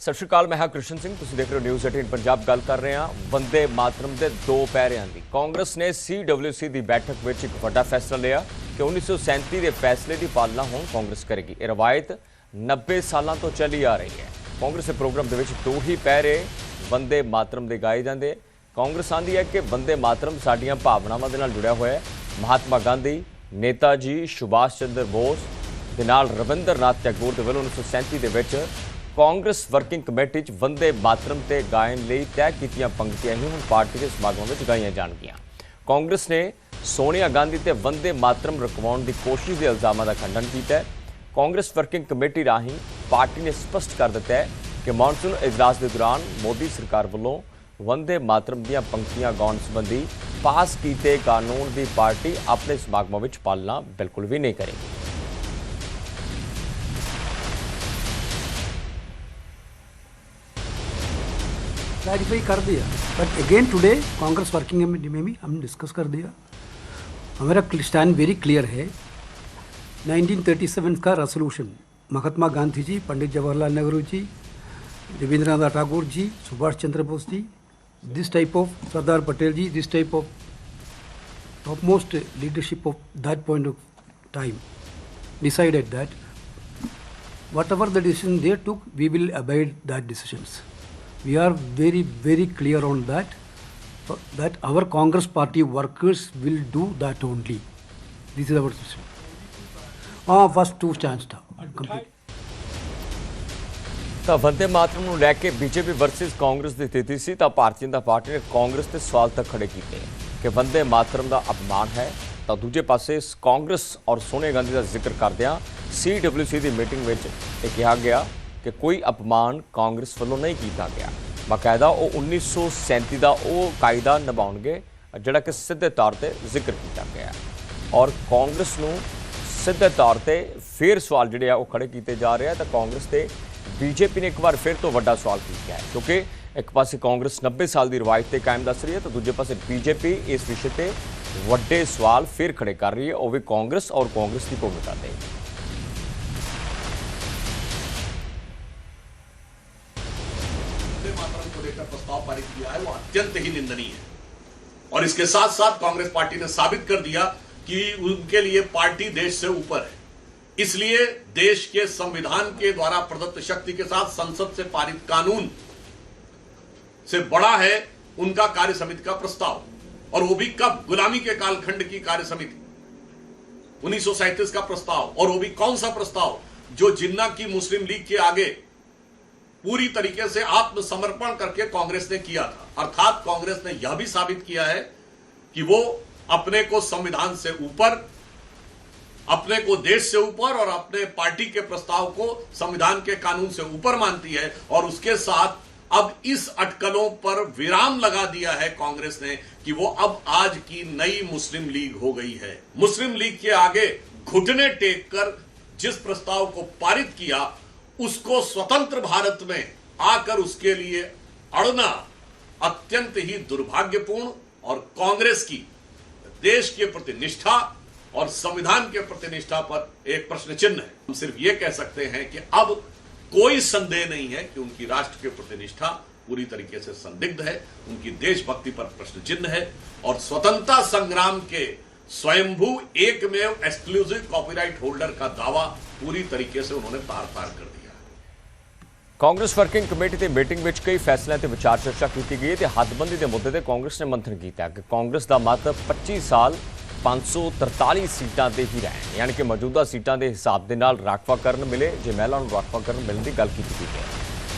सत श्री अकाल, मैं कृष्ण सिंह, तुसीं देख रहे हो न्यूज़ 18 पंजाब। गल कर रहे हैं वंदे मातरम के 2 पैरिਆਂ की। कांग्रेस ने CWC की बैठक में एक बड़ा फैसला लिया कि 1937 के फैसले की पालना हुण कांग्रेस करेगी। यह रवायत 90 सालों तो चली आ रही है। कांग्रेस के प्रोग्राम के 2 ही पैरे वंदे मातरम के गाए जाते। कांग्रेस आंदी है कि वंदे मातरम साडियां भावनावां दे नाल जुड़िया होया है। महात्मा गांधी, नेताजी सुभाष चंद्र बोस दे नाल रविंद्रनाथ टैगोर दे वल्लों 1937 के विच कांग्रेस वर्किंग कमेटी वंदे मातरम ते गायन लई तय कीतियां पंक्तियां ही हुण पार्टी के समागमां विच गाईआं जाणगीआं। कांग्रेस ने सोनिया गांधी ते वंदे मातरम रखवाउण दी कोशिश के इल्जामां दा खंडन कीता है। कांग्रेस वर्किंग कमेटी राहीं पार्टी ने स्पष्ट कर दिता है कि मॉनसून इजलास के दौरान मोदी सरकार वल्लों वंदे मातरम दीआं पंक्तियां गाउण संबंधी पास कीते कानून की पार्टी अपने समागमां विच पालना बिल्कुल भी नहीं करेगी। क्लैरिफाई कर दिया, but again today Congress working committee में भी हमने डिस्कस कर दिया। हमारा स्टैंड वेरी क्लियर है। 1937 का resolution Mahatma Gandhi ji, Pandit Jawaharlal Nehru ji, Rabindranath Tagore ji, Subhash Chandra Bose ji, this type of Sardar Patel ji, this type of top most leadership of that point of time decided that whatever the decision they took, we will abide that decisions. We are very, very clear on that our Congress party workers will do that only. This is our decision. First 2 stands complete. तो वंदे मातरम नूं लैके BJP versus Congress की स्थिति सी तो Bharatiya Janata party ने कांग्रेस के सवाल तक खड़े किए कि वंदे मातरम का अपमान है। तो दूजे पासे कांग्रेस और सोनिया गांधी का जिक्र करदियां CWC की मीटिंग में कहा गया कि कोई अपमान कांग्रेस वालों नहीं किया गया। बाकायदा वो 1937 का वो कायदा निभाउणगे जिहड़ा कि सीधे तौर पर जिक्र किया गया और कांग्रेस नूं सीधे तौर पर फिर सवाल जिहड़े आ खड़े किए जा रहे हैं। तो कांग्रेस ते बीजेपी ने एक बार फिर तो वड्डा सवाल किया है, क्योंकि एक पासे कांग्रेस 90 साल की रवायत से कायम दस रही है, तो दूजे पासे बीजेपी इस विषय पर वड्डे सवाल फिर खड़े कर रही है, वो भी कांग्रेस और कांग्रेस की भूमिका से। प्रस्ताव पारित किया है वो अत्यंत ही निंदनीय है और इसके साथ साथ कांग्रेस पार्टी ने साबित कर दिया कि उनके लिए पार्टी देश से ऊपर है। इसलिए देश के संविधान के द्वारा प्रदत्त शक्ति के साथ संसद से पारित कानून से बड़ा है उनका कार्य समिति का प्रस्ताव, और वो भी कब? गुलामी के कालखंड की कार्य समिति 1937 का प्रस्ताव, और वो भी कौन सा प्रस्ताव? जो जिन्ना की मुस्लिम लीग के आगे पूरी तरीके से आत्मसमर्पण करके कांग्रेस ने किया था। अर्थात कांग्रेस ने यह भी साबित किया है कि वो अपने को संविधान से ऊपर, अपने को देश से ऊपर और अपने पार्टी के प्रस्ताव को संविधान के कानून से ऊपर मानती है। और उसके साथ अब इस अटकलों पर विराम लगा दिया है कांग्रेस ने कि वो अब आज की नई मुस्लिम लीग हो गई है। मुस्लिम लीग के आगे घुटने टेक कर जिस प्रस्ताव को पारित किया उसको स्वतंत्र भारत में आकर उसके लिए अड़ना अत्यंत ही दुर्भाग्यपूर्ण और कांग्रेस की देश के प्रति निष्ठा और संविधान के प्रति निष्ठा पर एक प्रश्न चिन्ह है। हम सिर्फ ये कह सकते हैं कि अब कोई संदेह नहीं है कि उनकी राष्ट्र के प्रति निष्ठा पूरी तरीके से संदिग्ध है, उनकी देशभक्ति पर प्रश्न चिन्ह है और स्वतंत्रता संग्राम के स्वयंभू एकमेव एक्सक्लूसिव कॉपीराइट होल्डर का दावा पूरी तरीके से उन्होंने तार तार कर दिया। कांग्रेस वर्किंग कमेटी की मीटिंग में कई फैसलों पर विचार चर्चा की गई तो हदबंदी के मुद्दे पर कांग्रेस ने मंथन किया कि कांग्रेस का मत 25 साल 543 सीटां ते ही रहे, यानी कि मौजूदा सीटां के हिसाब के नाल राखवाकरण मिले जे महिलाओं को राखवाकरण मिलने की गल की गई।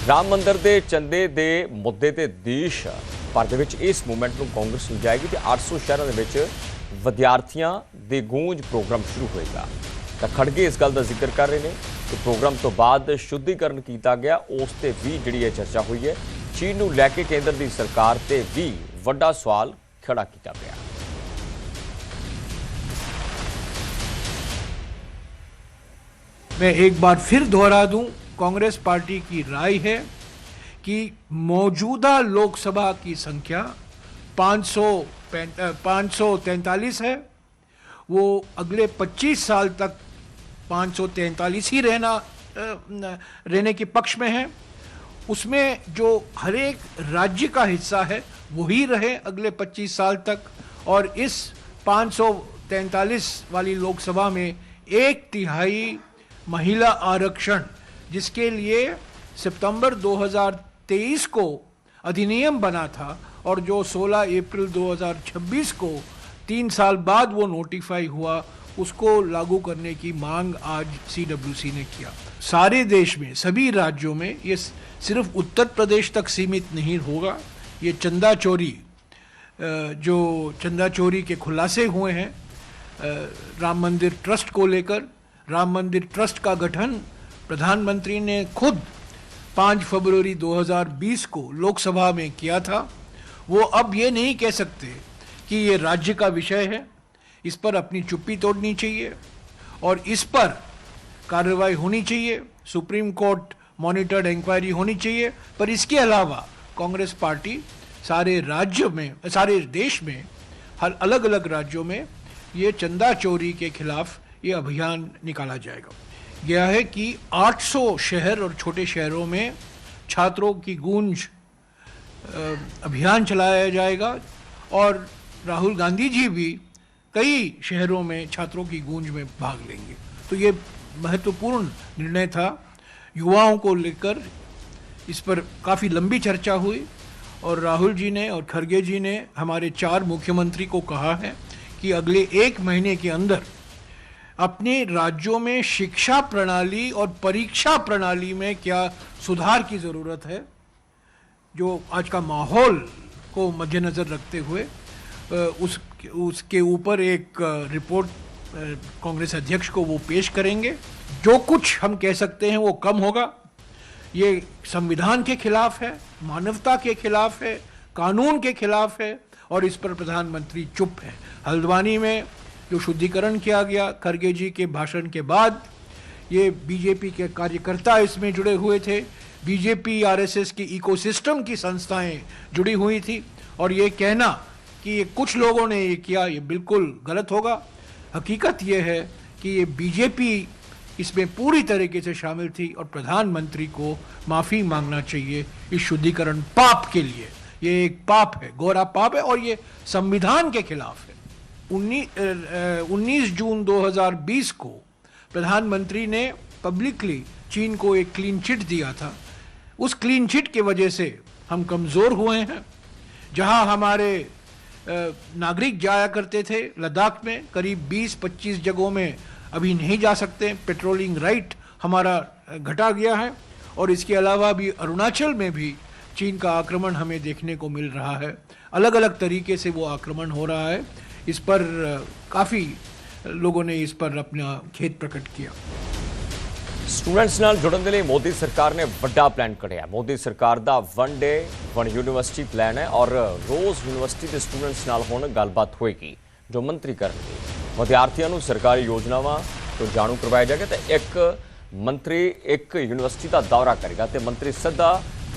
राम मंदिर के चंदे के मुद्दे ते देश भर के इस मूवमेंट में कांग्रेस ले जाएगी तो 800 शहरों के विद्यार्थियों के गूंज प्रोग्राम शुरू होएगा। तो खड़गे इस गल का जिक्र कर रहे हैं कि प्रोग्राम तो बाद शुद्धिकरण किया गया, उस ते भी जिहड़ी चर्चा हुई है। चीन नूं लैके केंद्र की सरकार ते भी वड्डा सवाल खड़ा किया गया। मैं एक बार फिर दोहरा दूं, कांग्रेस पार्टी की राय है कि मौजूदा लोकसभा की संख्या 543 है। वो अगले 25 साल तक 543 ही रहने के पक्ष में है। उसमें जो हर एक राज्य का हिस्सा है वही रहे अगले 25 साल तक, और इस 543 वाली लोकसभा में 1/3 महिला आरक्षण, जिसके लिए सितंबर 2023 को अधिनियम बना था और जो 16 अप्रैल 2026 को 3 साल बाद वो नोटिफाई हुआ, उसको लागू करने की मांग आज CWC ने किया। सारे देश में, सभी राज्यों में, ये सिर्फ उत्तर प्रदेश तक सीमित नहीं होगा। ये चंदा चोरी, जो चंदा चोरी के खुलासे हुए हैं राम मंदिर ट्रस्ट को लेकर, राम मंदिर ट्रस्ट का गठन प्रधानमंत्री ने खुद 5 फरवरी 2020 को लोकसभा में किया था। वो अब ये नहीं कह सकते कि ये राज्य का विषय है, इस पर अपनी चुप्पी तोड़नी चाहिए और इस पर कार्रवाई होनी चाहिए, सुप्रीम कोर्ट मॉनिटर्ड इंक्वायरी होनी चाहिए। पर इसके अलावा कांग्रेस पार्टी सारे राज्य में, सारे देश में, हर अलग अलग राज्यों में ये चंदा चोरी के खिलाफ ये अभियान निकाला जाएगा। यह है कि 800 शहर और छोटे शहरों में छात्रों की गूंज अभियान चलाया जाएगा और राहुल गांधी जी भी कई शहरों में छात्रों की गूंज में भाग लेंगे। तो ये महत्वपूर्ण निर्णय था। युवाओं को लेकर इस पर काफ़ी लंबी चर्चा हुई और राहुल जी ने और खड़गे जी ने हमारे 4 मुख्यमंत्री को कहा है कि अगले 1 महीने के अंदर अपने राज्यों में शिक्षा प्रणाली और परीक्षा प्रणाली में क्या सुधार की ज़रूरत है, जो आज का माहौल को मद्देनज़र रखते हुए उसके ऊपर एक रिपोर्ट कांग्रेस अध्यक्ष को वो पेश करेंगे। जो कुछ हम कह सकते हैं वो कम होगा। ये संविधान के खिलाफ है, मानवता के खिलाफ है, कानून के खिलाफ है और इस पर प्रधानमंत्री चुप है। हल्द्वानी में जो शुद्धिकरण किया गया खड़गे जी के भाषण के बाद, ये बीजेपी के कार्यकर्ता इसमें जुड़े हुए थे, बीजेपी आरएसएस की इकोसिस्टम की संस्थाएं जुड़ी हुई थी और ये कहना कि ये कुछ लोगों ने ये किया, ये बिल्कुल गलत होगा। हकीकत ये है कि ये बीजेपी इसमें पूरी तरीके से शामिल थी और प्रधानमंत्री को माफ़ी मांगना चाहिए इस शुद्धिकरण पाप के लिए। ये एक पाप है, गोरा पाप है और ये संविधान के खिलाफ है। 19 जून 2020 को प्रधानमंत्री ने पब्लिकली चीन को एक क्लीन चिट दिया था। उस क्लीन चिट की वजह से हम कमज़ोर हुए हैं। जहां हमारे नागरिक जाया करते थे लद्दाख में, करीब 20-25 जगहों में अभी नहीं जा सकते। पेट्रोलिंग राइट हमारा घटा गया है और इसके अलावा भी अरुणाचल में भी चीन का आक्रमण हमें देखने को मिल रहा है। अलग अलग तरीके से वो आक्रमण हो रहा है। इस पर काफ़ी लोगों ने इस पर अपना खेद प्रकट किया। स्टूडेंट्स नाल जुड़न दे लई मोदी सरकार ने वड्डा प्लान कढ़िया। मोदी सरकार दा one day one university plan है और रोज़ यूनिवर्सिटी के स्टूडेंट्स नाल हुण गलबात होएगी जो मंत्री करनगे। विद्यार्थियों को सरकारी योजनावां तो जाणू करवाया जाएगा तो एक मंत्री एक यूनिवर्सिटी का दौरा करेगा तो मंत्री सीधा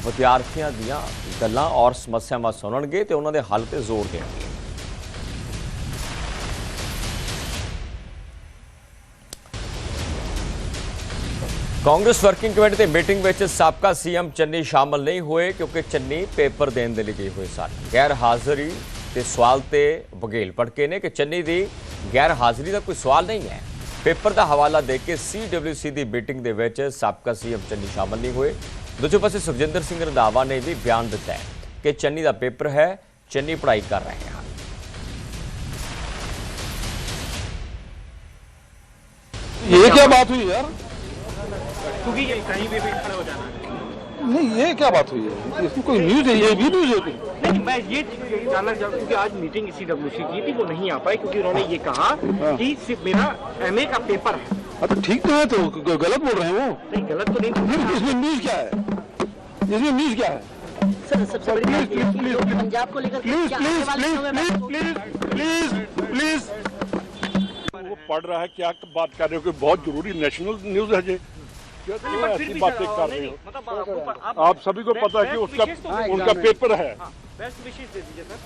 विद्यार्थियों दीयां गल्लां और समस्यावां सुणनगे ते उन्हां दे हल ते जोर देणगे। कांग्रेस वर्किंग कमेटी की मीटिंग में साबका सीएम चन्नी शामिल नहीं हुए क्योंकि चन्नी पेपर देने के लिए गए हुए सन। गैर हाजिरी के सवाल ते बघेल भड़के ने कि चन्नी की गैर हाजिरी का कोई सवाल नहीं है। पेपर का हवाला दे के CWC की मीटिंग के साबका सीएम चन्नी शामिल नहीं हुए। दूसरे पासे सुखजिंदर सिंह रंधावा ने भी बयान दिता है कि चन्नी का पेपर है, चन्नी पढ़ाई कर रहे हैं। ये क्या बात हुई यार? क्योंकि कहीं भी खड़े हो जाना है। नहीं, ये क्या बात हुई है? इसमें कोई न्यूज़ है? ये भी न्यूज़ है कोई? नहीं, मैं ये जानना चाहता हूँ क्योंकि आज मीटिंग CWC की थी, वो नहीं आ पाई क्योंकि उन्होंने ये कहा कि सिर्फ मेरा MA का पेपर है। तो ठीक तो है, तो गलत बोल रहे हैं वो? नहीं, गलत तो नहीं। फिर इसमें न्यूज़ क्या है? इसमें न्यूज़ क्या है? सर, सबसे बड़ी बात ये है कि लोग पंजाब को लेकर प्लीज वो पढ़ रहा है, क्या बात कर रहे हो कि बहुत जरूरी नेशनल न्यूज़ है। ऐसी बातें कर रहे हो। आप सभी को पता है कि उसका उनका पेपर है। बेस्ट विशेष दे दीजिए सर।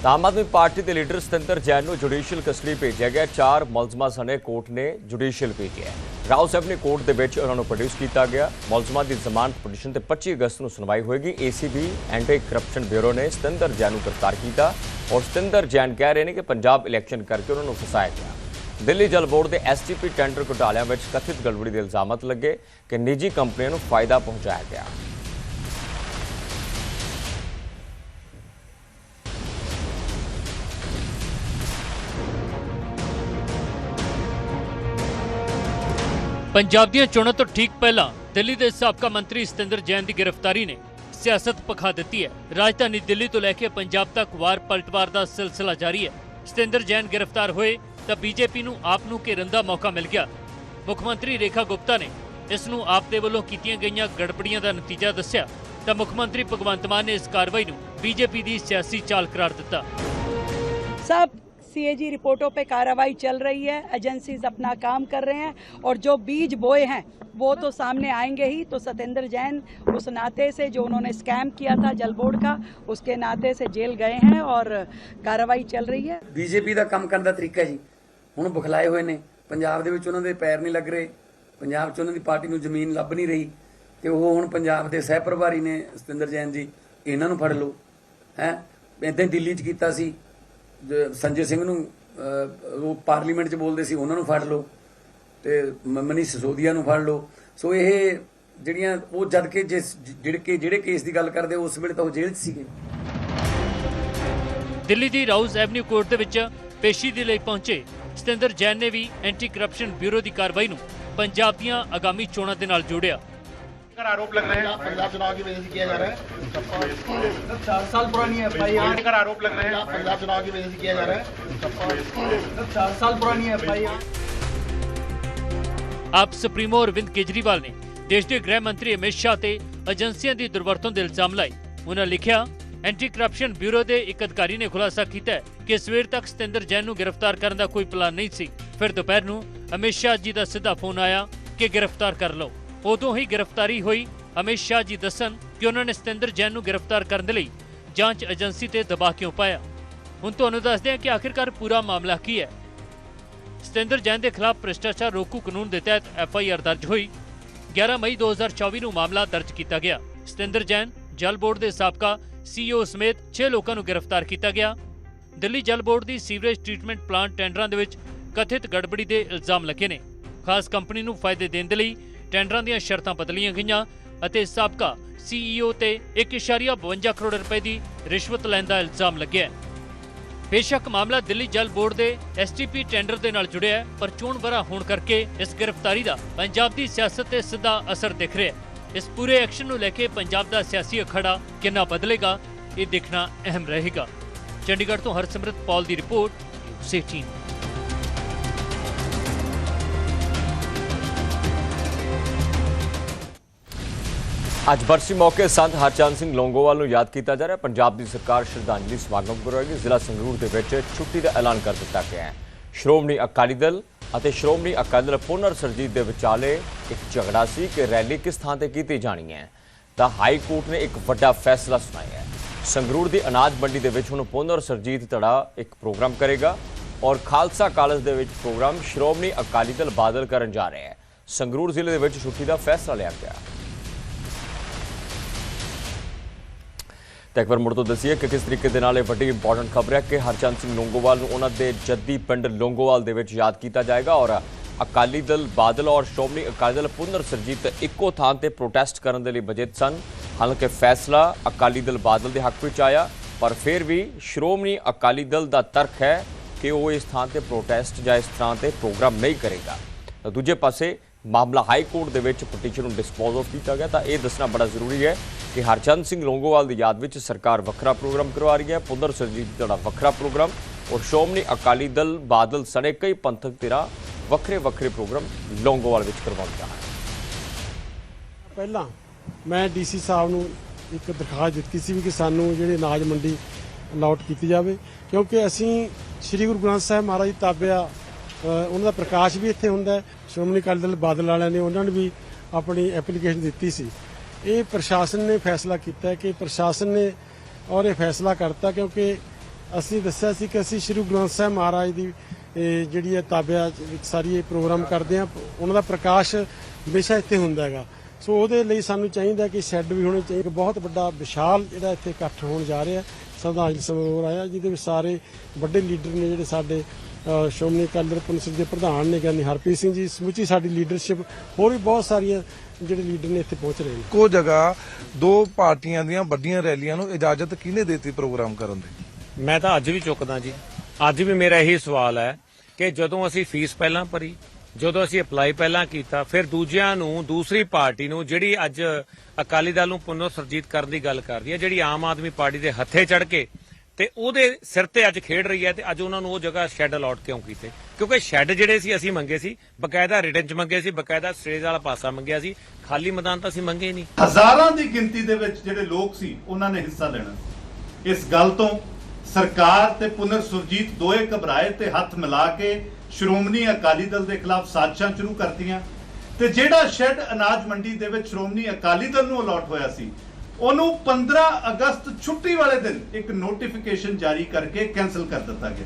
ਤਾਂ ਆਮ ਆਦਮੀ ਪਾਰਟੀ ਦੇ ਲੀਡਰ ਸਤਿੰਦਰ ਜੈਨ ਨੂੰ ਜੁਡੀਸ਼ੀਅਲ ਕਸਟਡੀ ਭੇਜਿਆ ਗਿਆ। 4 ਮੁਲਜ਼ਮਾਂ ਸਣੇ ਕੋਰਟ ਨੇ ਜੁਡੀਸ਼ੀਅਲ ਭੇਜਿਆ। ਰਾਓ ਸਾਹਿਬ ਨੇ ਕੋਰਟ ਦੇ ਵਿੱਚ ਉਹਨਾਂ ਨੂੰ ਪ੍ਰੋਡਿਊਸ ਕੀਤਾ ਗਿਆ। ਮੁਲਜ਼ਮਾਂ ਦੀ ਜ਼ਮਾਨਤ ਪਟੀਸ਼ਨ ਤੇ 25 ਅਗਸਤ ਨੂੰ ਸੁਣਵਾਈ ਹੋਏਗੀ। ACB ਐਂਟੀ ਕਰਪਸ਼ਨ ਬਿਊਰੋ ਨੇ ਸਤਿੰਦਰ ਜੈਨ ਨੂੰ ਗ੍ਰਿਫਤਾਰ ਕੀਤਾ ਔਰ ਸਤਿੰਦਰ ਜੈਨ ਕਹਿ ਰਹੇ ਨੇ ਕਿ ਪੰਜਾਬ ਇਲੈਕਸ਼ਨ ਕਰਕੇ ਉਹਨਾਂ ਨੂੰ ਫਸਾਇਆ ਗਿਆ। ਦਿੱਲੀ ਜਲ ਬੋਰਡ ਦੇ STP ਟੈਂਡਰ ਘੁਟਾਲਿਆਂ ਵਿੱਚ ਕਥਿਤ ਗੜਬੜੀ ਦੇ ਇਲਜ਼ਾਮਤ ਲੱਗੇ ਕਿ ਨਿੱਜੀ ਕੰਪਨੀਆਂ ਨੂੰ ਫਾਇਦਾ ਪਹੁੰਚਾਇਆ ਗਿਆ। ਪੰਜਾਬ ਦੀਆਂ ਚੋਣਾਂ ਤੋਂ ਠੀਕ ਪਹਿਲਾਂ ਦਿੱਲੀ ਦੇ ਸਾਬਕਾ ਮੰਤਰੀ ਸਤਿੰਦਰ ਜੈਨ ਦੀ ਗ੍ਰਿਫਤਾਰੀ ਨੇ ਸਿਆਸਤ ਪਖਾ ਦਿੱਤੀ ਹੈ। ਰਾਜਧਾਨੀ ਦਿੱਲੀ ਤੋਂ ਲੈ ਕੇ ਪੰਜਾਬ ਤੱਕ ਵਾਰ ਪਲਟਵਾਰ ਦਾ ਸਿਲਸਿਲਾ ਜਾਰੀ ਹੈ। ਸਤਿੰਦਰ ਜੈਨ ਗ੍ਰਿਫਤਾਰ ਹੋਏ ਤਾਂ BJP ਨੂੰ ਆਪ ਨੂੰ ਘੇਰਨ ਦਾ ਮੌਕਾ ਮਿਲ ਗਿਆ। ਮੁੱਖ ਮੰਤਰੀ ਰੇਖਾ ਗੁਪਤਾ ਨੇ ਇਸ ਨੂੰ ਆਪ ਦੇ ਵੱਲੋਂ ਕੀਤੀਆਂ ਗਈਆਂ ਗੜਬੜੀਆਂ ਦਾ ਨਤੀਜਾ ਦੱਸਿਆ ਤਾਂ ਮੁੱਖ ਮੰਤਰੀ ਭਗਵੰਤ ਮਾਨ ਨੇ ਇਸ ਕਾਰਵਾਈ ਨੂੰ BJP ਦੀ ਸਿਆਸੀ ਚਾਲ ਕਰਾਰ ਦਿੱਤਾ। सब CAG रिपोर्टों पे कार्रवाई चल रही है, एजेंसीज अपना काम कर रहे हैं और जो बीज बोए हैं वो तो सामने आएंगे ही। तो सत्येंद्र जैन उस नाते से जो उन्होंने स्कैम किया था जल बोर्ड का, उसके नाते से जेल गए हैं और कार्रवाई चल रही है। BJP ਦਾ ਕੰਮ ਕਰਨ ਦਾ ਤਰੀਕਾ ਜੀ ਹੁਣ ਬੁਖਲਾਏ ਹੋਏ ਨੇ। ਪੰਜਾਬ ਦੇ ਵਿੱਚ ਉਹਨਾਂ ਦੇ ਪੈਰ ਨਹੀਂ ਲੱਗ ਰਹੇ, ਪੰਜਾਬ 'ਚ ਉਹਨਾਂ ਦੀ ਪਾਰਟੀ ਨੂੰ ਜ਼ਮੀਨ ਲੱਭ ਨਹੀਂ ਰਹੀ ਤੇ ਉਹ ਹੁਣ ਪੰਜਾਬ ਦੇ ਸਹਿ ਪ੍ਰਭਾਰੀ ਨੇ ਸਤਿੰਦਰ ਜੈਨ ਜੀ, ਇਹਨਾਂ ਨੂੰ ਫੜ ਲਓ। ਹੈ ਇੱਦਾਂ ਦਿੱਲੀ 'ਚ ਕੀਤਾ ਸੀ, ਸੰਜੇ ਸਿੰਘ ਨੂੰ ਉਹ ਪਾਰਲੀਮੈਂਟ 'ਚ ਬੋਲਦੇ ਸੀ, ਉਹਨਾਂ ਨੂੰ ਫੜ ਲਓ ਤੇ ਮਨੀਸ਼ ਸਿਸੋਦੀਆ ਨੂੰ ਫੜ ਲਓ। ਸੋ ਇਹ ਜਿਹੜੀਆਂ ਉਹ ਜਦ ਕਿ ਜਿਹੜੇ ਕੇਸ ਦੀ ਗੱਲ ਕਰਦੇ ਉਸ ਵੇਲੇ ਤਾਂ ਉਹ ਜੇਲ੍ਹ 'ਚ ਸੀਗੇ। ਦਿੱਲੀ ਦੀ ਰਾਉਜ਼ ਐਵਨਿਊ ਕੋਰਟ ਦੇ ਵਿੱਚ ਪੇਸ਼ੀ ਦੇ ਲਈ ਪਹੁੰਚੇ ਸਤਿੰਦਰ ਜੈਨ ਨੇ ਵੀ ਐਂਟੀ ਕਰਪਸ਼ਨ ਬਿਊਰੋ ਦੀ ਕਾਰਵਾਈ ਨੂੰ ਪੰਜਾਬ ਦੀਆਂ ਆਗਾਮੀ ਚੋਣਾਂ ਦੇ ਨਾਲ ਜੋੜਿਆ। आरोप लग रहे हैं पंजाब चुनाव की वजह से किया जा रहा है। 4 साल पुरानी FIR का आरोप लग रहे हैं पंजाब चुनाव की वजह से किया जा रहा है। 4 साल पुरानी FIR। ਆਪ ਸੁਪਰੀਮੋ ਅਰਵਿੰਦ ਕੇਜਰੀਵਾਲ ਨੇ ਦੇਸ਼ ਦੇ ਗ੍ਰਹਿ ਮੰਤਰੀ ਅਮਿਤ ਸ਼ਾਹ ਤੇ ਏਜੰਸੀਆਂ ਦੀ ਦੁਰਵਰਤੋਂ ਦੇ ਇਲਜ਼ਾਮ ਲਾਏ। ਉਹਨਾਂ ਲਿਖਿਆ, ਐਂਟੀ ਕਰਪਸ਼ਨ ਬਿਊਰੋ ਦੇ ਇੱਕ ਅਧਿਕਾਰੀ ਨੇ ਖੁਲਾਸਾ ਕੀਤਾ ਕਿ ਸਵੇਰ ਤੱਕ ਸਤਿੰਦਰ ਜੈਨ ਨੂੰ ਗ੍ਰਿਫਤਾਰ ਕਰਨ ਦਾ ਕੋਈ ਪਲਾਨ ਨਹੀਂ ਸੀ। ਫਿਰ ਦੁਪਹਿਰ ਨੂੰ ਅਮਿਤ ਸ਼ਾਹ ਜੀ ਦਾ ਸਿੱਧਾ ਫੋਨ ਆਇਆ ਕਿ ਗ੍ਰਿਫਤਾਰ ਕਰ ਲਓ। ਉਦੋਂ ਹੀ ਗ੍ਰਿਫਤਾਰੀ ਹੋਈ। ਅਮਿਤ ਸ਼ਾਹ ਜੀ ਦੱਸਣ ਕਿ ਉਹਨਾਂ ਨੇ ਸਤਿੰਦਰ ਜੈਨ ਨੂੰ ਗ੍ਰਿਫਤਾਰ ਕਰਨ ਦੇ ਲਈ ਜਾਂਚ ਏਜੰਸੀ ਤੇ ਦਬਾਅ ਕਿਉਂ ਪਾਇਆ। ਹੁਣ ਤੁਹਾਨੂੰ ਦੱਸਦੇ ਹਾਂ ਕਿ ਆਖਿਰਕਾਰ ਪੂਰਾ ਮਾਮਲਾ ਕੀ ਹੈ। ਸਤਿੰਦਰ ਜੈਨ ਦੇ ਖਿਲਾਫ ਭ੍ਰਿਸ਼ਟਾਚਾਰ ਰੋਕੂ ਕਾਨੂੰਨ ਦੇ ਤਹਿਤ FIR ਦਰਜ ਹੋਈ। 11 ਮਈ 2024 ਨੂੰ ਮਾਮਲਾ ਦਰਜ ਕੀਤਾ ਗਿਆ। ਸਤਿੰਦਰ ਜੈਨ, ਜਲ ਬੋਰਡ ਦੇ ਸਾਬਕਾ CEO ਸਮੇਤ 6 ਲੋਕਾਂ ਨੂੰ ਗ੍ਰਿਫਤਾਰ ਕੀਤਾ ਗਿਆ। ਦਿੱਲੀ ਜਲ ਬੋਰਡ ਦੀ ਸੀਵਰੇਜ ਟ੍ਰੀਟਮੈਂਟ ਪਲਾਂਟ ਟੈਂਡਰਾਂ ਦੇ ਵਿੱਚ ਕਥਿਤ ਗੜਬੜੀ ਦੇ ਇਲਜ਼ਾਮ ਲੱਗੇ ਨੇ। ਖਾਸ ਕੰਪਨੀ ਨੂੰ ਫਾਇਦੇ ਦੇਣ ਦੇ ਲਈ ਟੈਂਡਰਾਂ ਦੀਆਂ ਸ਼ਰਤਾਂ ਬਦਲੀਆਂ ਗਈਆਂ ਅਤੇ ਸਾਬਕਾ CEO ਤੇ 1.52 ਕਰੋੜ ਰੁਪਏ ਦੀ ਰਿਸ਼ਵਤ ਲੈਣ ਦਾ ਇਲਜ਼ਾਮ ਲੱਗਿਆ। ਬੇਸ਼ੱਕ ਮਾਮਲਾ ਦਿੱਲੀ ਜਲ ਬੋਰਡ ਦੇ STP ਟੈਂਡਰ ਦੇ ਨਾਲ ਜੁੜਿਆ ਹੈ, ਪਰ ਚੋਣ ਵਰ੍ਹਾ ਹੋਣ ਕਰਕੇ ਇਸ ਗ੍ਰਿਫਤਾਰੀ ਦਾ ਪੰਜਾਬ ਦੀ ਸਿਆਸਤ ਤੇ ਸਿੱਧਾ ਅਸਰ ਦਿਖ ਰਿਹਾ ਹੈ। ਇਸ ਪੂਰੇ ਐਕਸ਼ਨ ਨੂੰ ਲੈ ਕੇ ਪੰਜਾਬ ਦਾ ਸਿਆਸੀ ਅਖਾੜਾ ਕਿੰਨਾ ਬਦਲੇਗਾ, ਇਹ ਦੇਖਣਾ ਅਹਿਮ ਰਹੇਗਾ। ਚੰਡੀਗੜ੍ਹ ਤੋਂ ਹਰਸਿਮਰਤ ਪੌਲ ਦੀ ਰਿਪੋਰਟ, News 18। ਅੱਜ ਬਰਸੀ ਮੌਕੇ ਸੰਤ ਹਰਚੰਦ ਸਿੰਘ ਲੋਂਗੋਵਾਲ ਨੂੰ ਯਾਦ ਕੀਤਾ ਜਾ ਰਿਹਾ। ਪੰਜਾਬ ਦੀ ਸਰਕਾਰ ਸ਼ਰਧਾਂਜਲੀ ਸਮਾਗਮ ਕਰਵਾਏਗੀ। ਜ਼ਿਲ੍ਹਾ ਸੰਗਰੂਰ ਦੇ ਵਿੱਚ ਛੁੱਟੀ ਦਾ ਐਲਾਨ ਕਰ ਦਿੱਤਾ ਗਿਆ ਹੈ। ਸ਼੍ਰੋਮਣੀ ਅਕਾਲੀ ਦਲ ਅਤੇ ਸ਼੍ਰੋਮਣੀ ਅਕਾਲੀ ਦਲ ਪੁਨਰ ਸਰਜੀਤ ਦੇ ਵਿਚਾਲੇ ਇੱਕ ਝਗੜਾ ਸੀ ਕਿ ਰੈਲੀ ਕਿਸ ਥਾਂ ਤੇ ਕੀਤੀ ਜਾਣੀ ਹੈ, ਤਾਂ ਹਾਈ ਕੋਰਟ ਨੇ ਇੱਕ ਵੱਡਾ ਫੈਸਲਾ ਸੁਣਾਇਆ ਹੈ। ਸੰਗਰੂਰ ਦੀ ਅਨਾਜ ਮੰਡੀ ਦੇ ਵਿੱਚ ਹੁਣ ਪੁਨਰ ਸਰਜੀਤ ਧੜਾ ਇੱਕ ਪ੍ਰੋਗਰਾਮ ਕਰੇਗਾ ਔਰ ਖਾਲਸਾ ਕਾਲਜ ਦੇ ਵਿੱਚ ਪ੍ਰੋਗਰਾਮ ਸ਼੍ਰੋਮਣੀ ਅਕਾਲੀ ਦਲ ਬਾਦਲ ਕਰਨ ਜਾ ਰਿਹਾ ਹੈ। ਸੰਗਰੂਰ ਜ਼ਿਲ੍ਹੇ ਦੇ ਵਿੱਚ ਛੁੱਟੀ ਦਾ ਫੈਸਲਾ ਲਿਆ ਗਿਆ। ਤਾਂ ਇੱਕ ਵਾਰ ਮੁੜ ਤੋਂ ਦੱਸੀਏ ਕਿ ਕਿਸ ਤਰੀਕੇ ਦੇ ਨਾਲ ਇਹ ਵੱਡੀ ਇੰਪੋਰਟੈਂਟ ਖਬਰ ਹੈ ਕਿ ਹਰਚੰਦ ਸਿੰਘ ਲੋਂਗੋਵਾਲ ਨੂੰ ਉਹਨਾਂ ਦੇ ਜੱਦੀ ਪਿੰਡ ਲੋਂਗੋਵਾਲ ਦੇ ਵਿੱਚ ਯਾਦ ਕੀਤਾ ਜਾਏਗਾ ਔਰ ਅਕਾਲੀ ਦਲ ਬਾਦਲ ਔਰ ਸ਼੍ਰੋਮਣੀ ਅਕਾਲੀ ਦਲ ਪੁਨਰ ਸਰਜੀਤ ਇੱਕੋ ਥਾਂ ਤੇ ਪ੍ਰੋਟੈਸਟ ਕਰਨ ਦੇ ਲਈ ਬਜਟ ਸਨ। ਹਾਲਾਂਕਿ ਫੈਸਲਾ ਅਕਾਲੀ ਦਲ ਬਾਦਲ ਦੇ ਹੱਕ ਵਿੱਚ ਆਇਆ, ਪਰ ਫਿਰ ਵੀ ਸ਼੍ਰੋਮਣੀ ਅਕਾਲੀ ਦਲ ਦਾ ਤਰਕ ਹੈ ਕਿ ਉਹ ਇਸ ਥਾਂ ਤੇ ਪ੍ਰੋਟੈਸਟ ਜਾਂ ਇਸ ਥਾਂ ਤੇ ਪ੍ਰੋਗਰਾਮ ਨਹੀਂ ਕਰੇਗਾ। ਤਾਂ ਦੂਜੇ ਪਾਸੇ ਮਾਮਲਾ ਹਾਈ ਕੋਰਟ ਦੇ ਵਿੱਚ ਪਟੀਸ਼ਨ ਨੂੰ ਡਿਸਪੋਜ਼ ਆਫ ਕੀਤਾ ਗਿਆ। ਤਾਂ ਇਹ ਦੱਸਣਾ ਬੜਾ ਜ਼ਰੂਰੀ ਹੈ ਕਿ ਹਰਚੰਦ ਸਿੰਘ ਲੋਂਗੋਵਾਲ ਦੀ ਯਾਦ ਵਿੱਚ ਸਰਕਾਰ ਵੱਖਰਾ ਪ੍ਰੋਗਰਾਮ ਕਰਵਾ ਰਹੀ ਹੈ, ਪੁਨਰ ਸਰਜੀਤ ਦਾ ਵੱਖਰਾ ਪ੍ਰੋਗਰਾਮ ਔਰ ਸ਼੍ਰੋਮਣੀ ਅਕਾਲੀ ਦਲ ਬਾਦਲ ਸਣੇ ਕਈ ਪੰਥਕ ਧਿਰਾਂ ਵੱਖਰੇ ਵੱਖਰੇ ਪ੍ਰੋਗਰਾਮ ਲੋਂਗੋਵਾਲ ਵਿੱਚ ਕਰਵਾਉਂਦਾ ਹੈ। ਪਹਿਲਾਂ ਮੈਂ DC ਸਾਹਿਬ ਨੂੰ ਇੱਕ ਦਰਖਾਸਤ ਦਿੱਤੀ ਸੀ ਵੀ ਕਿ ਸਾਨੂੰ ਜਿਹੜੇ ਅਨਾਜ ਮੰਡੀ ਅਲਾਟ ਕੀਤੀ ਜਾਵੇ, ਕਿਉਂਕਿ ਅਸੀਂ ਸ੍ਰੀ ਗੁਰੂ ਗ੍ਰੰਥ ਸਾਹਿਬ ਮਹਾਰਾਜ ਦੀ ਤਾਬਿਆ ਉਹਨਾਂ ਦਾ ਪ੍ਰਕਾਸ਼ ਵੀ ਇੱਥੇ ਹੁੰਦਾ ਹੈ। ਸ਼੍ਰੋਮਣੀ ਅਕਾਲੀ ਦਲ ਬਾਦਲ ਵਾਲਿਆਂ ਨੇ ਉਹਨਾਂ ਨੂੰ ਵੀ ਆਪਣੀ ਐਪਲੀਕੇਸ਼ਨ ਦਿੱਤੀ ਸੀ। ਇਹ ਪ੍ਰਸ਼ਾਸਨ ਨੇ ਫੈਸਲਾ ਕੀਤਾ ਕਿ ਪ੍ਰਸ਼ਾਸਨ ਨੇ ਔਰ ਇਹ ਫੈਸਲਾ ਕਰਤਾ ਕਿਉਂਕਿ ਅਸੀਂ ਦੱਸਿਆ ਸੀ ਕਿ ਅਸੀਂ ਸ਼੍ਰੀ ਗੁਰੂ ਗ੍ਰੰਥ ਸਾਹਿਬ ਮਹਾਰਾਜ ਦੀ ਜਿਹੜੀ ਹੈ ਤਾਬਿਆ ਵਿੱਚ ਸਾਰੀ ਇਹ ਪ੍ਰੋਗਰਾਮ ਕਰਦੇ ਹਾਂ। ਉਹਨਾਂ ਦਾ ਪ੍ਰਕਾਸ਼ ਹਮੇਸ਼ਾ ਇੱਥੇ ਹੁੰਦਾ ਹੈਗਾ, ਸੋ ਉਹਦੇ ਲਈ ਸਾਨੂੰ ਚਾਹੀਦਾ ਕਿ ਸ਼ੈੱਡ ਵੀ ਹੋਣੇ ਚਾਹੀਦੇ। ਬਹੁਤ ਵੱਡਾ ਵਿਸ਼ਾਲ ਜਿਹੜਾ ਇੱਥੇ ਇਕੱਠ ਹੋਣ ਜਾ ਰਿਹਾ ਸ਼ਰਧਾਂਜਲੀ ਸਮਾਰੋਹ ਆਇਆ, ਜਿਹਦੇ ਵਿੱਚ ਸਾਰੇ ਵੱਡੇ ਲੀਡਰ ਨੇ ਜਿਹੜੇ ਸਾਡੇ ਸ਼੍ਰੋਮਣੀ ਅਕਾਲੀ ਦਲ ਪੰਥਕ ਦੇ ਪ੍ਰਧਾਨ ਨੇ ਗਿਆਨੀ ਹਰਪ੍ਰੀਤ ਸਿੰਘ ਜੀ, ਸਮੁੱਚੀ ਸਾਡੀ ਲੀਡਰਸ਼ਿਪ, ਹੋਰ ਵੀ ਬਹੁਤ ਸਾਰੀਆਂ ਜਿਹੜੇ ਲੀਡਰ ਨੇ ਇੱਥੇ ਪਹੁੰਚ ਰਹੇ ਨੇ। ਇੱਕੋ ਜਗ੍ਹਾ ਦੋ ਪਾਰਟੀਆਂ ਦੀਆਂ ਵੱਡੀਆਂ ਰੈਲੀਆਂ ਨੂੰ ਇਜਾਜ਼ਤ ਕਿਹਨੇ ਦਿੱਤੀ ਪ੍ਰੋਗਰਾਮ ਕਰਨ ਦੀ? ਮੈਂ ਤਾਂ ਅੱਜ ਵੀ ਚੁੱਕਦਾ ਜੀ, ਅੱਜ ਵੀ ਮੇਰਾ ਇਹੀ ਸਵਾਲ ਹੈ ਕਿ ਜਦੋਂ ਅਸੀਂ ਫੀਸ ਪਹਿਲਾਂ ਭਰੀ, ਜਦੋਂ ਅਸੀਂ ਅਪਲਾਈ ਪਹਿਲਾਂ ਕੀਤਾ, ਫਿਰ ਦੂਜਿਆਂ ਨੂੰ, ਦੂਸਰੀ ਪਾਰਟੀ ਨੂੰ ਜਿਹੜੀ ਅੱਜ ਅਕਾਲੀ ਦਲ ਨੂੰ ਪੁਨਰ ਸਰਜੀਤ ਕਰਨ ਦੀ ਗੱਲ ਕਰਦੀ ਹੈ, ਜਿਹੜੀ ਆਮ ਆਦਮੀ ਪਾਰਟੀ ਦੇ ਹੱਥੇ ਚੜ ਕੇ ਤੇ ਉਹਦੇ ਸਿਰ ਤੇ ਅੱਜ ਖੇਡ ਰਹੀ ਹੈ, ਤੇ ਅੱਜ ਉਹਨਾਂ ਨੂੰ ਉਹ ਜਗ੍ਹਾ ਸ਼ੈੱਡ ਅਲਾਟ ਕਿਉਂ ਕੀਤੇ? ਕਿਉਂਕਿ ਸ਼ੈੱਡ ਜਿਹੜੇ ਸੀ ਅਸੀਂ ਮੰਗੇ ਸੀ, ਬਕਾਇਦਾ ਰਿਟਨ ਚ ਮੰਗੇ ਸੀ, ਬਕਾਇਦਾ ਸਟੇਜ ਵਾਲਾ ਪਾਸਾ ਮੰਗਿਆ ਸੀ, ਖਾਲੀ ਮੈਦਾਨ ਤਾਂ ਅਸੀਂ ਮੰਗੇ ਨਹੀਂ। ਹਜ਼ਾਰਾਂ ਦੀ ਗਿਣਤੀ ਦੇ ਵਿੱਚ ਜਿਹੜੇ ਲੋਕ ਸੀ ਉਹਨਾਂ ਨੇ ਹਿੱਸਾ ਲੈਣਾ। ਇਸ ਗੱਲ ਤੋਂ ਸਰਕਾਰ ਤੇ ਪੁਨਰ ਸੁਰਜੀਤ ਦੋਏ ਘਬਰਾਏ ਤੇ ਹੱਥ ਮਿਲਾ ਕੇ ਸ਼੍ਰੋਮਣੀ ਅਕਾਲੀ ਦਲ ਦੇ ਖਿਲਾਫ ਸਾਜ਼ਿਸ਼ਾਂ ਸ਼ੁਰੂ ਕਰਤੀਆਂ, ਤੇ ਜਿਹੜਾ ਸ਼ੈੱਡ ਅਨਾਜ ਮੰਡੀ ਦੇ ਵਿੱਚ ਸ਼੍ਰੋਮਣੀ ਅਕਾਲੀ ਦਲ ਨੂੰ ਅਲਾਟ ਹੋਇਆ ਸੀ, ਉਹਨੂੰ 15 ਅਗਸਤ ਛੁੱਟੀ ਵਾਲੇ ਦਿਨ ਇੱਕ ਨੋਟੀਫਿਕੇਸ਼ਨ ਜਾਰੀ ਕਰਕੇ ਕੈਂਸਲ ਕਰ ਦਿੱਤਾ ਗਿਆ।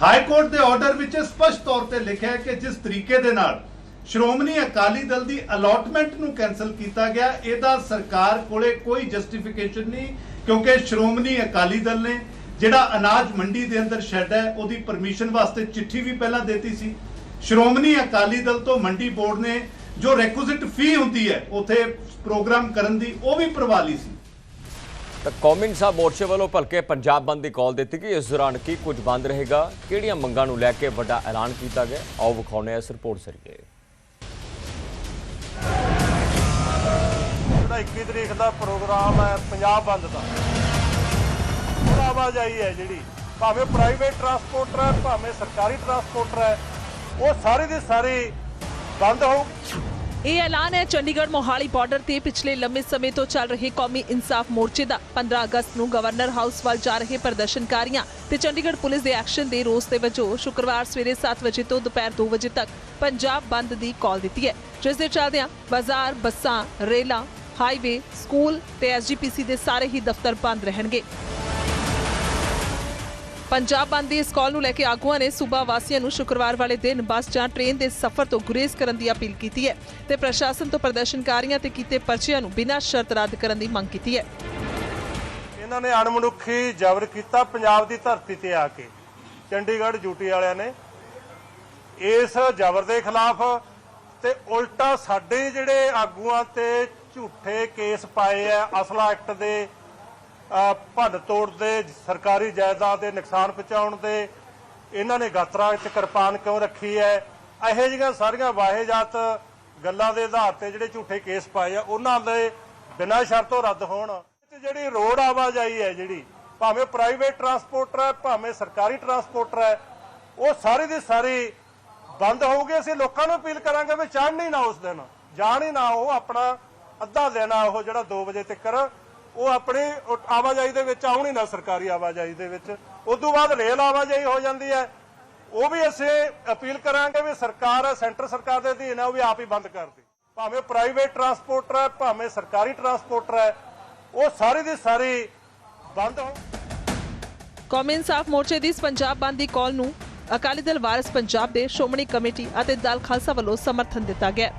ਹਾਈ ਕੋਰਟ ਦੇ ਆਰਡਰ ਵਿੱਚ ਸਪਸ਼ਟ ਤੌਰ ਤੇ ਲਿਖਿਆ ਹੈ ਕਿ ਜਿਸ ਤਰੀਕੇ ਦੇ ਨਾਲ ਸ਼੍ਰੋਮਣੀ ਅਕਾਲੀ ਦਲ ਦੀ ਅਲਾਟਮੈਂਟ ਨੂੰ ਕੈਂਸਲ ਕੀਤਾ ਗਿਆ, ਇਹਦਾ ਸਰਕਾਰ ਕੋਲੇ ਕੋਈ ਜਸਟੀਫਿਕੇਸ਼ਨ ਨਹੀਂ, ਕਿਉਂਕਿ ਸ਼੍ਰੋਮਣੀ ਅਕਾਲੀ ਦਲ ਨੇ ਜਿਹੜਾ ਅਨਾਜ ਮੰਡੀ ਦੇ ਅੰਦਰ ਸ਼ੈੱਡ ਹੈ ਉਹਦੀ ਪਰਮਿਸ਼ਨ ਵਾਸਤੇ ਚਿੱਠੀ ਵੀ ਪਹਿਲਾਂ ਦਿੱਤੀ ਸੀ। ਸ਼੍ਰੋਮਣੀ ਅਕਾਲੀ ਦਲ ਤੋਂ ਮੰਡੀ ਬੋਰਡ ਨੇ ਜੋ ਰੈਕੁਇਜ਼ਿਟ ਫੀ ਹੁੰਦੀ ਹੈ ਉੱਥੇ ਪ੍ਰੋਗਰਾਮ ਕਰਨ ਦੀ, ਉਹ ਵੀ ਭਰਵਾ ਲਈ ਸੀ। ਤਾਂ ਕੌਮੀ ਇਨਸਾਫ ਮੋਰਚੇ ਵੱਲੋਂ ਭਲਕੇ ਪੰਜਾਬ ਬੰਦ ਦੀ ਕਾਲ ਦਿੱਤੀ ਗਈ। ਇਸ ਦੌਰਾਨ ਕੀ ਕੁਝ ਬੰਦ ਰਹੇਗਾ, ਕਿਹੜੀਆਂ ਮੰਗਾਂ ਨੂੰ ਲੈ ਕੇ ਵੱਡਾ ਐਲਾਨ ਕੀਤਾ ਗਿਆ, ਆਓ ਵਿਖਾਉਂਦੇ ਹਾਂ ਇਸ ਰਿਪੋਰਟ ਜ਼ਰੀਏ। ਜਿਹੜਾ 21 ਤਰੀਕ ਦਾ ਪ੍ਰੋਗਰਾਮ ਹੈ ਪੰਜਾਬ ਬੰਦ ਦਾ, ਉਹਦਾ ਆਵਾਜਾਈ ਹੈ ਜਿਹੜੀ, ਭਾਵੇਂ ਪ੍ਰਾਈਵੇਟ ਟਰਾਂਸਪੋਰਟਰ ਹੈ ਭਾਵੇਂ ਸਰਕਾਰੀ ਟਰਾਂਸਪੋਰਟਰ ਹੈ, ਉਹ ਸਾਰੀ ਦੀ ਸਾਰੀ ਬੰਦ ਹੋਊ। ਇਹ ਐਲਾਨ ਹੈ ਚੰਡੀਗੜ੍ਹ ਮੋਹਾਲੀ ਬਾਰਡਰ ਤੇ ਪਿਛਲੇ ਲੰਮੇ ਸਮੇਂ ਤੋਂ ਚੱਲ ਰਹੇ ਕੌਮੀ ਇਨਸਾਫ ਮੋਰਚੇ ਦਾ। 15 ਅਗਸਤ ਨੂੰ ਗਵਰਨਰ ਹਾਊਸ ਵੱਲ ਜਾ ਰਹੇ ਪ੍ਰਦਰਸ਼ਨਕਾਰੀਆਂ ਤੇ ਚੰਡੀਗੜ੍ਹ ਪੁਲਿਸ ਦੇ ਐਕਸ਼ਨ ਦੇ ਰੋਸ ਦੇ ਵਜੋਂ ਸ਼ੁੱਕਰਵਾਰ ਸਵੇਰੇ 7 ਵਜੇ ਤੋਂ ਦੁਪਹਿਰ 2 ਵਜੇ ਤੱਕ ਪੰਜਾਬ ਬੰਦ ਦੀ ਕਾਲ ਦਿੱਤੀ ਹੈ, ਜਿਸ ਦੇ ਚੱਲਦਿਆਂ ਬਾਜ਼ਾਰ, ਬੱਸਾਂ, ਰੇਲਾਂ, ਹਾਈਵੇ, ਸਕੂਲ ਤੇ ਐਸਜੀਪੀਸੀ ਦੇ ਸਾਰੇ ਹੀ ਦਫ਼ਤਰ ਬੰਦ ਰਹਿਣਗੇ। ਪੰਜਾਬ ਬੰਦ ਦੀ ਇਸ ਕਾਲ ਨੂੰ ਲੈ ਕੇ ਆਗੂਆਂ ਨੇ ਸੂਬਾ ਵਾਸੀਆਂ ਨੂੰ ਸ਼ੁੱਕਰਵਾਰ ਵਾਲੇ ਦਿਨ ਬੱਸ ਜਾਂ ਟ੍ਰੇਨ ਦੇ ਸਫ਼ਰ ਤੋਂ ਗੁਰੇਜ਼ ਕਰਨ ਦੀ ਅਪੀਲ ਕੀਤੀ ਹੈ ਤੇ ਪ੍ਰਸ਼ਾਸਨ ਤੋਂ ਪ੍ਰਦਰਸ਼ਨਕਾਰੀਆਂ ਤੇ ਕੀਤੇ ਪਰਚਿਆਂ ਨੂੰ ਬਿਨਾਂ ਸ਼ਰਤ ਰੱਦ ਕਰਨ ਦੀ ਮੰਗ ਕੀਤੀ ਹੈ। ਇਹਨਾਂ ਨੇ ਅਣਮਨੁੱਖੀ ਜ਼ਬਰ ਕੀਤਾ ਪੰਜਾਬ ਦੀ ਧਰਤੀ ਤੇ ਆ ਕੇ। ਚੰਡੀਗੜ੍ਹ ਡਿਊਟੀ ਵਾਲਿਆਂ ਨੇ ਇਸ ਜ਼ਬਰ ਦੇ ਖਿਲਾਫ ਤੇ ਉਲਟਾ ਸਾਡੇ ਜਿਹੜੇ ਆਗੂਆਂ ਤੇ ਝੂਠੇ ਕੇਸ ਪਾਏ ਆ, ਅਸਲਾ ਐਕਟ ਦੇ, ਭੰਨ ਤੋੜ ਦੇ, ਸਰਕਾਰੀ ਜਾਇਦਾਦ ਦੇ ਨੁਕਸਾਨ ਪਹੁੰਚਾਉਣ ਦੇ। ਇਹਨਾਂ ਨੇ ਗਾਤਰਾ ਵਿੱਚ ਕਿਰਪਾਨ ਕਿਉਂ ਰੱਖੀ ਹੈ, ਇਹੋ ਜਿਹੀਆਂ ਸਾਰੀਆਂ ਵਾਹਿਜਾਤ ਗੱਲਾਂ ਦੇ ਆਧਾਰ ਤੇ ਜਿਹੜੇ ਝੂਠੇ ਕੇਸ ਪਾਏ ਆ, ਉਹਨਾਂ ਦੇ ਬਿਨਾਂ ਸ਼ਰਤੋਂ ਰੱਦ ਹੋਣ। ਜਿਹੜੀ ਰੋਡ ਆਵਾਜਾਈ ਹੈ ਜਿਹੜੀ, ਭਾਵੇਂ ਪ੍ਰਾਈਵੇਟ ਟਰਾਂਸਪੋਰਟਰ ਹੈ ਭਾਵੇਂ ਸਰਕਾਰੀ ਟਰਾਂਸਪੋਰਟਰ ਹੈ, ਉਹ ਸਾਰੀ ਦੀ ਸਾਰੀ ਬੰਦ ਹੋਊਗੀ। ਅਸੀਂ ਲੋਕਾਂ ਨੂੰ ਅਪੀਲ ਕਰਾਂਗੇ ਵੀ ਚੜ੍ਹਨ ਹੀ ਨਾ ਉਸ ਦਿਨ, ਜਾਣ ਹੀ ਨਾ, ਉਹ ਆਪਣਾ ਅੱਧਾ ਦਿਨ ਆ ਉਹ ਜਿਹੜਾ 2 ਵਜੇ ਤੱਕ ਉਹ ਆਪਣੀ ਆਵਾਜਾਈ ਦੇ ਵਿੱਚ ਆਉਣ ਹੀ ਨਾ, ਸਰਕਾਰੀ ਆਵਾਜਾਈ ਦੇ ਵਿੱਚ। ਉਸ ਤੋਂ ਬਾਅਦ ਰੇਲ ਆਵਾਜਾਈ ਹੋ ਜਾਂਦੀ ਹੈ, ਉਹ ਵੀ ਅਸੀਂ ਅਪੀਲ ਕਰਾਂਗੇ ਵੀ ਸਰਕਾਰ, ਸੈਂਟਰ ਸਰਕਾਰ ਦੇ ਅਧੀਨ ਹੈ, ਉਹ ਵੀ ਆਪ ਹੀ ਬੰਦ ਕਰ ਦੇ। ਭਾਵੇਂ ਪ੍ਰਾਈਵੇਟ ਟਰਾਂਸਪੋਰਟਰ ਹੈ ਭਾਵੇਂ ਸਰਕਾਰੀ ਟਰਾਂਸਪੋਰਟਰ ਹੈ, ਉਹ ਸਾਰੀ ਦੀ ਸਾਰੀ ਬੰਦ ਹੋ। ਕੌਮੀ ਇਨਸਾਫ ਮੋਰਚੇ ਦੀ ਇਸ ਪੰਜਾਬ ਬੰਦ ਦੀ ਕਾਲ ਨੂੰ ਅਕਾਲੀ ਦਲ ਵਾਰਿਸ ਪੰਜਾਬ ਦੇ ਸ਼੍ਰੋਮਣੀ ਕਮੇਟੀ ਅਤੇ ਦਲ ਖਾਲਸਾ ਵੱਲੋਂ ਸਮਰਥਨ ਦਿੱਤਾ ਗਿਆ।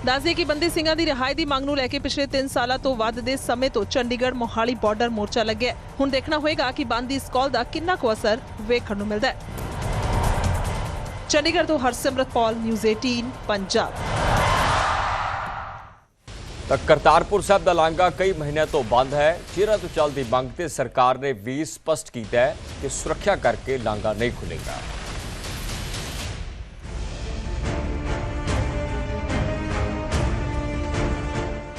ਦੱਸਦੇ ਕਿ ਬੰਦੀ ਸਿੰਘਾਂ ਦੀ ਰਿਹਾਈ ਦੀ ਮੰਗ ਨੂੰ ਲੈ ਕੇ ਪਿਛਲੇ 3 ਸਾਲਾਂ ਤੋਂ ਵੱਧ ਦੇ ਸਮੇਂ ਤੋਂ ਚੰਡੀਗੜ੍ਹ ਮੋਹਾਲੀ ਬਾਰਡਰ ਮੋਰਚਾ ਲੱਗਿਆ। ਹੁਣ ਦੇਖਣਾ ਹੋਏਗਾ ਕਿ ਬੰਦ ਦੀ ਇਸ ਕਾਲ ਦਾ ਕਿੰਨਾ ਕੁ ਅਸਰ ਵੇਖਣ ਨੂੰ ਮਿਲਦਾ ਹੈ। ਚੰਡੀਗੜ੍ਹ ਤੋਂ ਹਰਸਿਮਰਤ ਪੌਲ, ਨਿਊਜ਼ 18 ਪੰਜਾਬ। ਤਾਂ ਕਰਤਾਰਪੁਰ ਸਾਹਿਬ ਦਾ ਲਾਂਘਾ ਕਈ ਮਹੀਨਿਆਂ ਤੋਂ ਬੰਦ ਹੈ। ਚਿਰਾਂ ਤੋਂ ਚੱਲਦੀ ਮੰਗ ਤੇ ਸਰਕਾਰ ਨੇ ਵੀ ਸਪਸ਼ਟ ਕੀਤਾ ਹੈ ਕਿ ਸੁਰੱਖਿਆ ਕਰਕੇ ਲਾਂਘਾ ਨਹੀਂ ਖੁੱਲੇਗਾ।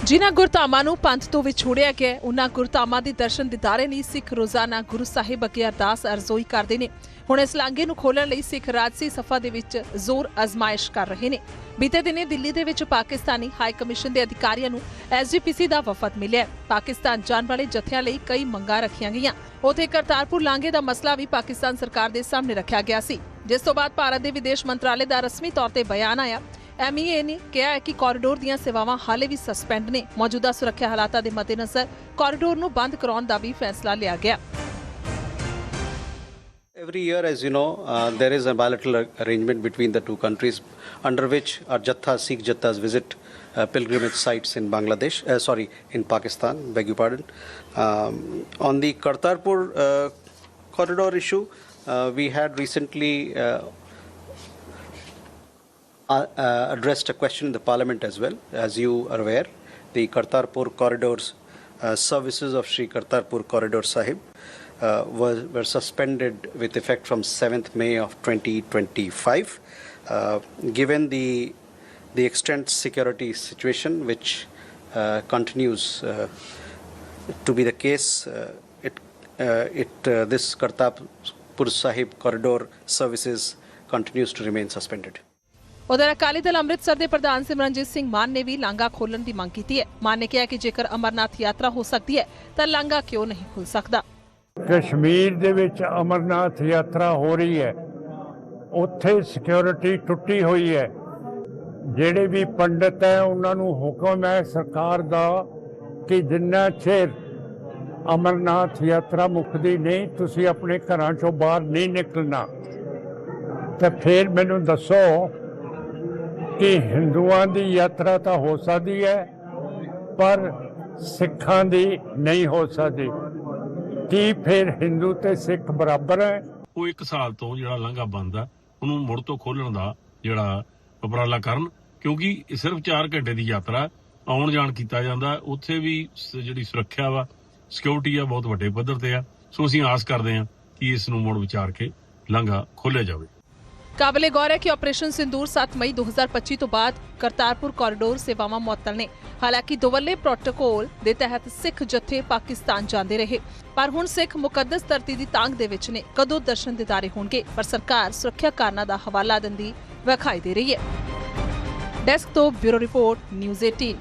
ਜਿਨ੍ਹਾਂ ਗੁਰਧਾਮਾਂ ਨੂੰ ਪੰਥ ਤੋਂ ਵਿਛੋੜਿਆ ਗਿਆ, ਉਨ੍ਹਾਂ ਗੁਰਧਾਮਾਂ ਦੇ ਦਰਸ਼ਨ ਦਿਦਾਰੇ ਲਈ ਸਿੱਖ ਰੋਜ਼ਾਨਾ ਗੁਰੂ ਸਾਹਿਬ ਅੱਗੇ ਅਰਦਾਸ ਅਰਜ਼ੋਈ ਕਰਦੇ ਨੇ। ਹੁਣ ਇਸ ਲਾਂਘੇ ਨੂੰ ਖੋਲ੍ਹਣ ਲਈ ਸਿੱਖ ਰਾਜਸੀ ਸਫਾ ਦੇ ਵਿੱਚ ਜ਼ੋਰ ਅਜ਼ਮਾਇਸ਼ ਕਰ ਰਹੇ ਨੇ। ਬੀਤੇ ਦਿਨੇ ਦਿੱਲੀ ਦੇ ਵਿੱਚ ਪਾਕਿਸਤਾਨੀ ਹਾਈ ਕਮਿਸ਼ਨ ਦੇ ਅਧਿਕਾਰੀਆਂ ਨੂੰ ਐਸਜੀਪੀਸੀ ਦਾ ਵਫਦ ਮਿਲਿਆ। ਪਾਕਿਸਤਾਨ ਜਾਣ ਵਾਲੇ ਜਥਿਆਂ ਲਈ ਕਈ ਮੰਗਾਂ ਰੱਖੀਆਂ ਗਈਆਂ। ਉੱਥੇ ਕਰਤਾਰਪੁਰ ਲਾਂਘੇ ਦਾ ਮਸਲਾ ਵੀ ਪਾਕਿਸਤਾਨ ਸਰਕਾਰ ਦੇ ਸਾਹਮਣੇ ਰੱਖਿਆ ਗਿਆ ਸੀ, ਜਿਸ ਤੋਂ ਬਾਅਦ ਭਾਰਤ ਦੇ ਵਿਦੇਸ਼ ਮੰਤਰਾਲੇ ਦਾ ਰਸਮੀ ਤੌਰ ਤੇ ਬਿਆਨ ਆਇਆ। MEA ਨੇ ਕਿਹਾ ਹੈ ਕਿ ਕੋਰੀਡੋਰ ਦੀਆਂ ਸੇਵਾਵਾਂ ਹਾਲੇ ਵੀ ਸਸਪੈਂਡ ਨੇ। ਮੌਜੂਦਾ ਸੁਰੱਖਿਆ ਹਾਲਾਤਾਂ ਦੇ ਮੱਦੇਨਜ਼ਰ ਕੋਰੀਡੋਰ ਨੂੰ ਬੰਦ ਕਰਾਉਣ ਦਾ ਵੀ ਫੈਸਲਾ ਲਿਆ ਗਿਆ। Every year, as you know, there is a bilateral arrangement between the two countries under which our jathas, Sikh jathas visit pilgrimage sites in Bangladesh, in Pakistan, beg your pardon. On the Kartarpur corridor issue, we had recently addressed a question in the Parliament as well. As you are aware, the Kartarpur corridors services of Sri Kartarpur Corridor Sahib were suspended with effect from 7th May of 2025. Given the extent security situation which continues to be the case, this Kartarpur Sahib corridor services continues to remain suspended. उधर अकाली दल अमृतसर के प्रधान सिमरनजीत सिंह मान ने भी लांघा खोलने की मांग की है। मान ने कहा कि जेकर अमरनाथ यात्रा हो सकती है तो लांघा क्यों नहीं खुल सकता। कश्मीर दे विच अमरनाथ यात्रा हो रही है, उत्थे सिक्योरिटी टुटी हुई है। ਜਿਹੜੇ भी पंडित है उन्होंने हुक्म है सरकार दा कि जिन्ना चेर अमरनाथ यात्रा मुकदी नहीं तुसी अपने घरां चों बाहर नहीं निकलना। तो फिर मैनू दसो कि हिंदुआं दी यात्रा तो हो सकती है पर सिखां दी नहीं हो सकती। ਕੀ ਫਿਰ ਹਿੰਦੂ ਤੇ ਸਿੱਖ ਬਰਾਬਰ ਹੈ? ਉਹ 1 ਸਾਲ ਤੋਂ ਜਿਹੜਾ ਲਾਂਘਾ ਬੰਦ ਆ ਉਹਨੂੰ ਮੁੜ ਤੋਂ ਖੋਲਣ ਦਾ ਜਿਹੜਾ ਉਪਰਾਲਾ ਕਰਨ, ਕਿਉਂਕਿ ਸਿਰਫ 4 ਘੰਟੇ ਦੀ ਯਾਤਰਾ ਆਉਣ ਜਾਣ ਕੀਤਾ ਜਾਂਦਾ। ਉੱਥੇ ਵੀ ਜਿਹੜੀ ਸੁਰੱਖਿਆ ਵਾ, ਸਿਕਿਉਰਿਟੀ ਆ, ਬਹੁਤ ਵੱਡੇ ਪੱਧਰ ਤੇ ਆ। ਸੋ ਅਸੀਂ ਆਸ ਕਰਦੇ ਹਾਂ ਕਿ ਇਸ ਨੂੰ ਮੁੜ ਵਿਚਾਰ ਕੇ ਲਾਂਘਾ ਖੋਲ੍ਹਿਆ ਜਾਵੇ। ਕਾਬਲੇ ਗੌਰ ਹੈ ਕਿ ਆਪਰੇਸ਼ਨ ਸਿੰਦੂਰ 7 ਮਈ 2025 ਤੋਂ ਬਾਅਦ ਕਰਤਾਰਪੁਰ ਕੋਰੀਡੋਰ ਸੇਵਾਵਾਂ ਮੁਅੱਤਲ ਨੇ। ਹਾਲਾਂਕਿ ਦੋਵੱਲੇ ਪ੍ਰੋਟੋਕੋਲ ਦੇ ਤਹਿਤ ਸਿੱਖ ਜਥੇ ਪਾਕਿਸਤਾਨ ਜਾਂਦੇ ਰਹੇ, ਪਰ ਹੁਣ ਸਿੱਖ ਮੁਕੱਦਸ ਧਰਤੀ ਦੀ ਤਾਂਘ ਦੇ ਵਿੱਚ ਨੇ। ਕਦੋਂ ਦਰਸ਼ਨ ਦਿਦਾਰੇ ਹੋਣਗੇ, ਪਰ ਸਰਕਾਰ ਸੁਰੱਖਿਆ ਕਾਰਨਾਂ ਦਾ ਹਵਾਲਾ ਦਿੰਦੀ ਵਿਖਾਈ ਦੇ ਰਹੀ ਹੈ। ਡੈਸਕ ਤੋਂ ਬਿਊਰੋ ਰਿਪੋਰਟ, ਨਿਊਜ਼ 18।